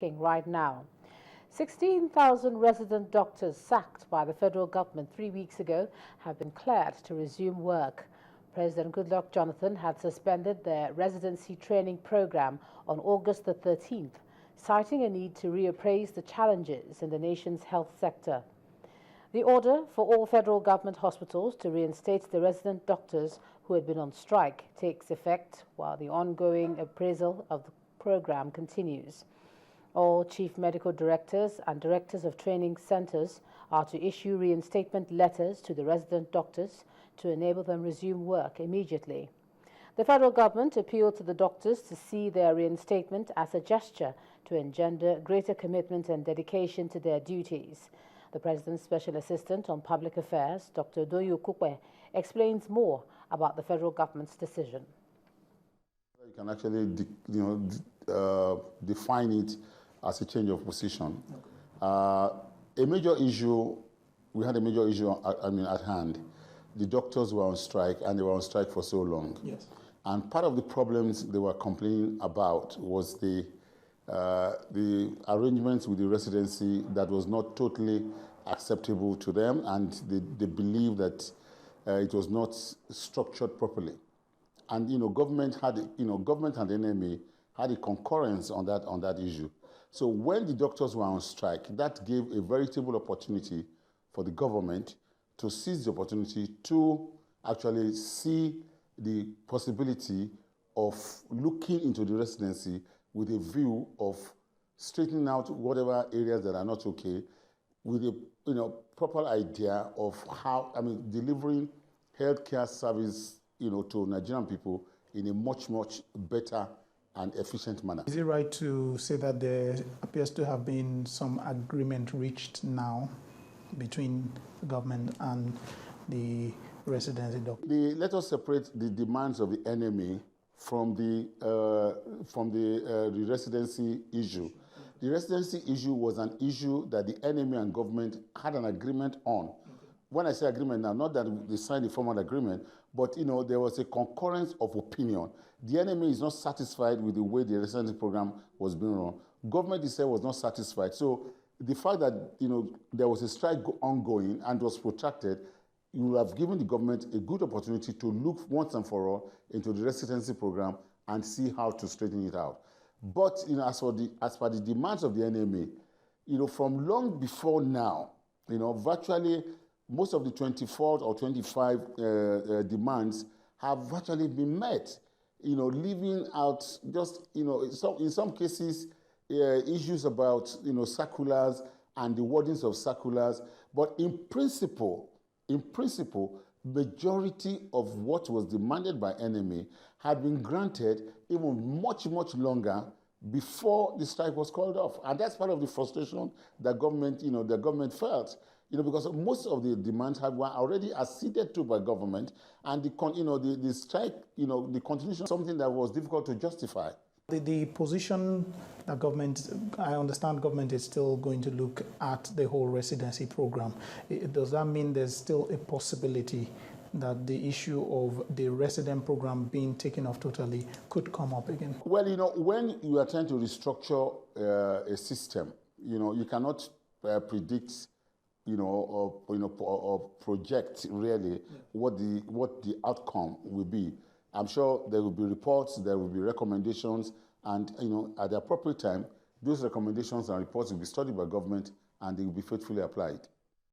right now. 16,000 resident doctors sacked by the federal government 3 weeks ago have been cleared to resume work. President Goodluck Jonathan had suspended their Residency Training Programme on August the 13th, citing a need to reappraise the challenges in the nation's health sector. The order for all federal government hospitals to reinstate the resident doctors who had been on strike takes effect while the ongoing appraisal of the program continues. All chief medical directors and directors of training centers are to issue reinstatement letters to the resident doctors to enable them resume work immediately. The federal government appealed to the doctors to see their reinstatement as a gesture to engender greater commitment and dedication to their duties. The President's Special Assistant on Public Affairs, Dr. Doyo Kukwe, explains more about the federal government's decision. You can actually define it as a change of position. Okay. We had a major issue at hand. The doctors were on strike, and they were on strike for so long. Yes. And part of the problems they were complaining about was the arrangements with the residency that was not totally acceptable to them, and they believed that it was not structured properly. And government and the NMA had a concurrence on that issue. So when the doctors were on strike, that gave a veritable opportunity for the government to seize the opportunity to actually see the possibility of looking into the residency with a view of straightening out whatever areas that are not okay, with a proper idea of how, delivering healthcare service, to Nigerian people in a much, much better and efficient manner. Is it right to say that there appears to have been some agreement reached now between the government and the residency doctor? Let us separate the demands of the NMA from the residency issue. The residency issue was an issue that the NMA and government had an agreement on. Okay. When I say agreement now, not that they signed a formal agreement, but there was a concurrence of opinion. The NMA is not satisfied with the way the residency program was being run. Government itself was not satisfied. So the fact that there was a strike ongoing and was protracted, you will have given the government a good opportunity to look once and for all into the residency program and see how to straighten it out. But as per the demands of the NMA, from long before now, virtually most of the 24 or 25 demands have virtually been met. Leaving out just in some cases issues about circulars and the wordings of circulars, but in principle, majority of what was demanded by NMA had been granted even much, much longer before the strike was called off. And that's part of the frustration that the government felt, because most of the demands were already acceded to by government, and the strike, the continuation, something that was difficult to justify. The position that I understand government is still going to look at the whole residency program. Does that mean there's still a possibility that the issue of the resident program being taken off totally could come up again? Well, when you are trying to restructure a system, you cannot predict, or project really what the outcome will be. I'm sure there will be reports, there will be recommendations, and at the appropriate time, those recommendations and reports will be studied by government and they will be faithfully applied.